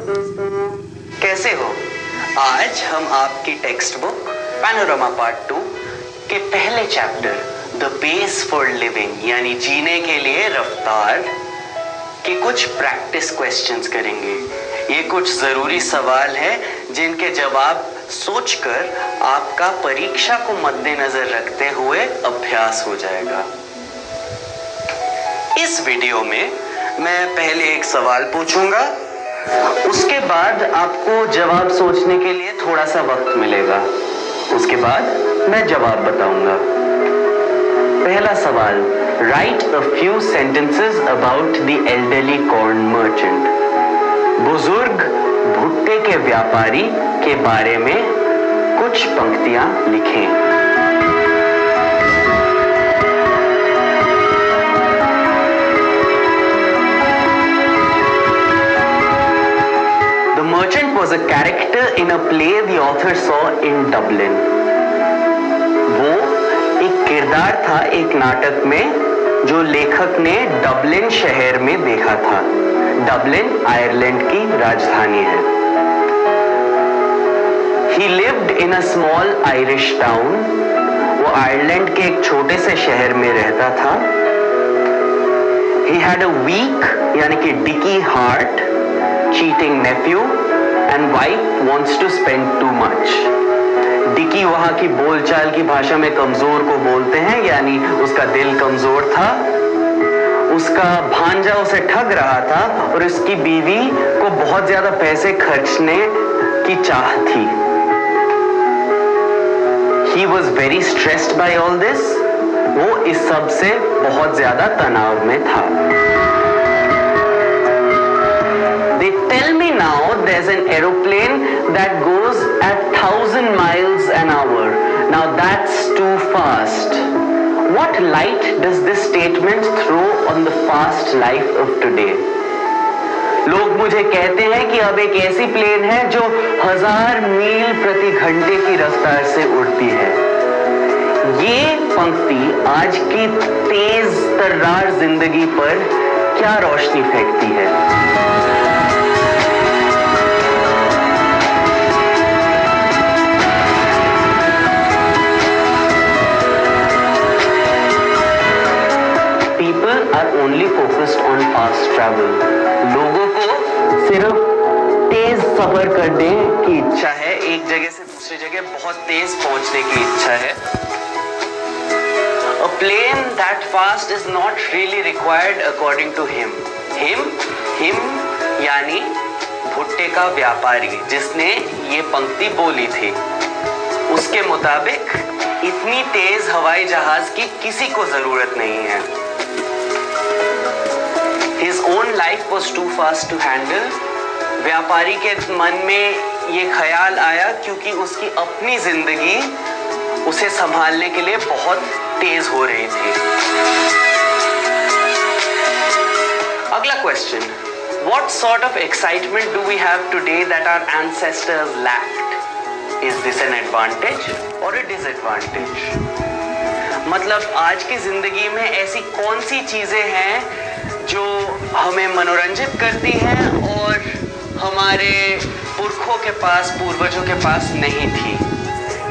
Hello दोस्तों, कैसे हो? आज हम आपकी टेक्स्ट बुक पैनोरामा पार्ट 2 के पहले chapter the base for living यानी जीने के लिए रफ्तार के कुछ प्रैक्टिस क्वेश्चंस करेंगे। ये कुछ जरूरी सवाल है जिनके जवाब सोचकर आपका परीक्षा को मद्देनजर रखते हुए अभ्यास हो जाएगा। इस वीडियो में मैं पहले एक सवाल पूछूंगा, उसके बाद आपको जवाब सोचने के लिए थोड़ा सा वक्त मिलेगा। उसके बाद मैं जवाब बताऊंगा। पहला सवाल, right a few sentences about the elderly corn merchant. बुजुर्ग भुट्टे के व्यापारी के बारे में कुछ पंक्तियां लिखें। The merchant was a character in a play the author saw in Dublin. वो एक किरदार था एक नाटक में जो लेखक ने डबलिन शहर में देखा था। डबलिन आयरलैंड की राजधानी है। He lived in a small Irish town. वो आयरलैंड के एक छोटे से शहर में रहता था। He had a weak यानी कि dicky heart, cheating nephew and wife wants to spend too much. डिकी वहां की बोलचाल की भाषा में कमजोर को बोलते हैं, यानी उसका दिल कमजोर था। उसका भांजा उसे ठग रहा था और उसकी बीवी को बहुत ज्यादा पैसे खर्चने की चाह थी। He was very stressed by all this. वो इस सब से बहुत ज्यादा तनाव में था। They tell me now there's an aeroplane that goes at 1000 miles an hour. Now that's too fast. What light does this statement throw on the fast life of today? लोग मुझे कहते हैं कि अब एक ऐसी प्लेन है जो 1000 मील प्रति घंटे की रफ्तार से उड़ती है। ये पंक्ति आज की तेज तर्रार जिंदगी पर क्या रोशनी फेंकती है? Only focused on fast travel. लोगों को सिर्फ तेज सफर करने की इच्छा है, एक जगह से दूसरी जगह बहुत तेज पहुंचने की इच्छा है। A plane that fast is not really required according to him. Him यानी भुट्टे का व्यापारी जिसने ये पंक्ति बोली थी, उसके मुताबिक इतनी तेज हवाई जहाज की किसी को जरूरत नहीं है। His own life was too fast to handle. व्यापारी के मन में ये ख्याल आया क्योंकि उसकी अपनी जिंदगी उसे संभालने के लिए बहुत तेज हो रही थी। अगला question, What sort of excitement do we have today that our ancestors lacked? Is this an advantage or a disadvantage? मतलब आज की जिंदगी में ऐसी कौन सी चीजें हैं जो हमें मनोरंजित करती हैं और हमारे पुरखों के पास, पूर्वजों के पास नहीं थी?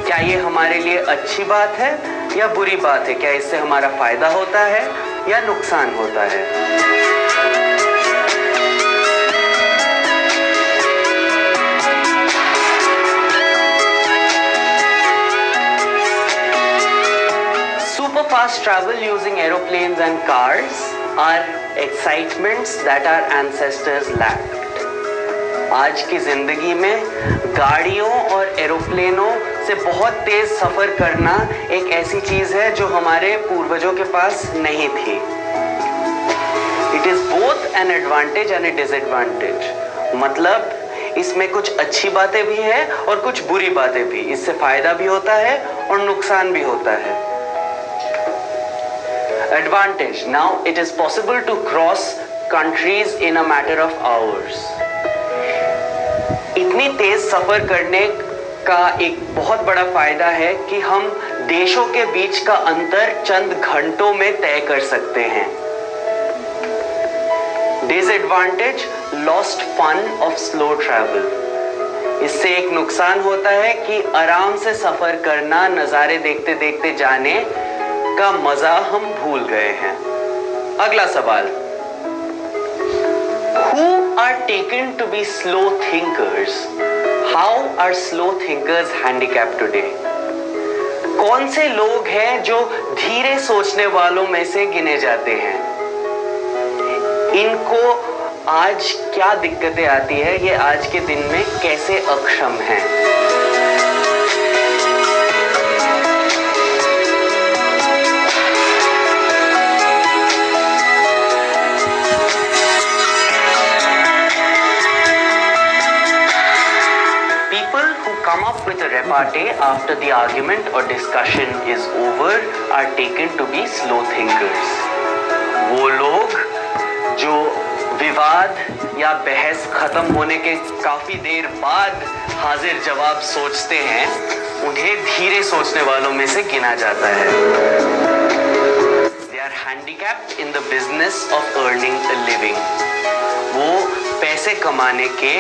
क्या ये हमारे लिए अच्छी बात है या बुरी बात है? क्या इससे हमारा फायदा होता है या नुकसान होता है? Super fast travel using aeroplanes and cars are excitements that our ancestors lacked. आज की जिंदगी में गाड़ियों और एरोप्लेनों से बहुत तेज सफर करना एक ऐसी चीज है जो हमारे पूर्वजों के पास नहीं थी। It is both an advantage and a disadvantage. मतलब इसमें कुछ अच्छी बातें भी हैं और कुछ बुरी बातें भी। इससे फायदा भी होता है और नुकसान भी होता है। Advantage. Now it is possible to cross countries in a matter of hours. इतनी तेज सफर करने का एक बहुत बड़ा फायदा है कि हम देशों के बीच का अंतर चंद घंटों में तय कर सकते हैं। Disadvantage, lost fun of slow travel. इससे एक नुकसान होता है कि आराम से सफर करना, नजारे देखते देखते जाने का मजा हम भूल गए हैं। अगला सवाल, Who are taken to be slow thinkers? How are slow thinkers handicapped today? कौन से लोग हैं जो धीरे सोचने वालों में से गिने जाते हैं? इनको आज क्या दिक्कतें आती है, ये आज के दिन में कैसे अक्षम हैं? Come up with a repartee after the argument or discussion is over are taken to be slow thinkers. वो लोग जो विवाद या बहस खत्म होने के काफी देर बाद हाजिर जवाब सोचते हैं, उन्हें धीरे सोचने वालों में से गिना जाता है। They are handicapped in the business of earning a living. वो पैसे कमाने के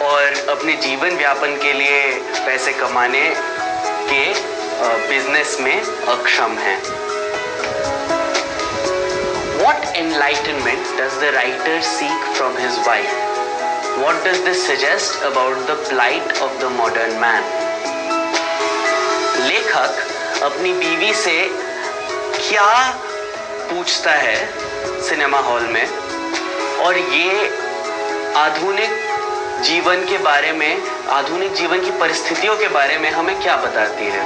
और अपने जीवन व्यापन के लिए पैसे कमाने के बिजनेस में अक्षम हैं। What enlightenment does the writer seek from his wife? What does this suggest about the plight of the modern man? लेखक अपनी बीवी से क्या पूछता है सिनेमा हॉल में, और ये आधुनिक जीवन के बारे में, आधुनिक जीवन की परिस्थितियों के बारे में हमें क्या बताती है?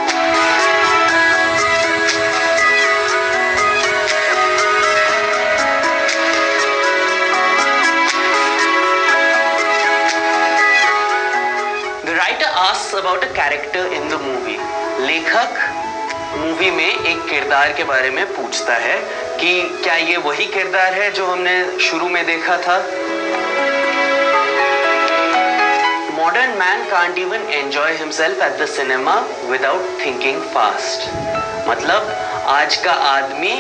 The writer asks about a character in the movie. लेखक मूवी में एक किरदार के बारे में पूछता है कि क्या ये वही किरदार है जो हमने शुरू में देखा था? Modern man can't even enjoy himself at the cinema without thinking fast. मतलब आज का आदमी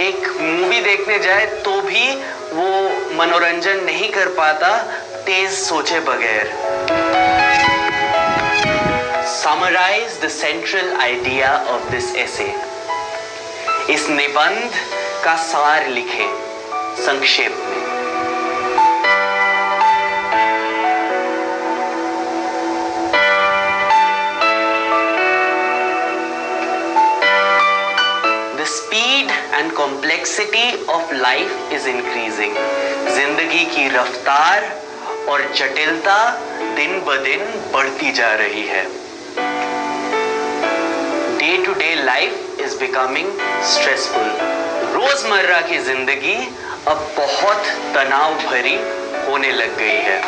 एक मूवी देखने जाए तो भी वो मनोरंजन नहीं कर पाता तेज सोचे बगैर। Summarize the central idea of this essay. इस निबंध का सार लिखें संक्षेप में। And complexity of life is increasing. जिंदगी की रफ्तार और जटिलता दिन ब दिन बढ़ती जा रही है। Day to day life is becoming stressful. रोजमर्रा की जिंदगी अब बहुत तनाव भरी होने लग गई है।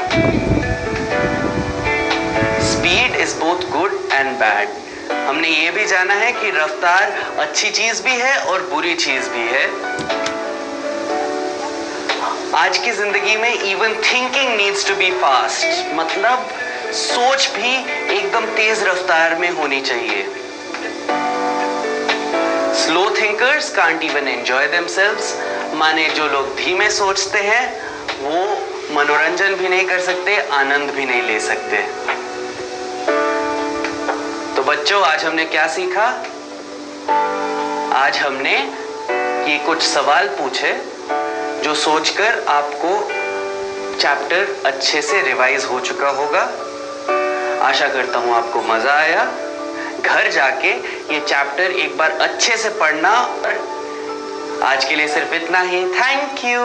Speed is both good and bad. हमने ये भी जाना है कि रफ्तार अच्छी चीज भी है और बुरी चीज भी है। आज की जिंदगी में even thinking needs to be fast, मतलब सोच भी एकदम तेज रफ्तार में होनी चाहिए। Slow thinkers can't even enjoy themselves, माने जो लोग धीमे सोचते हैं वो मनोरंजन भी नहीं कर सकते, आनंद भी नहीं ले सकते। तो बच्चों, आज हमने क्या सीखा? आज हमने ये कुछ सवाल पूछे जो सोचकर आपको चैप्टर अच्छे से रिवाइज हो चुका होगा। आशा करता हूँ आपको मजा आया। घर जाके ये चैप्टर एक बार अच्छे से पढ़ना। और आज के लिए सिर्फ इतना ही। Thank you.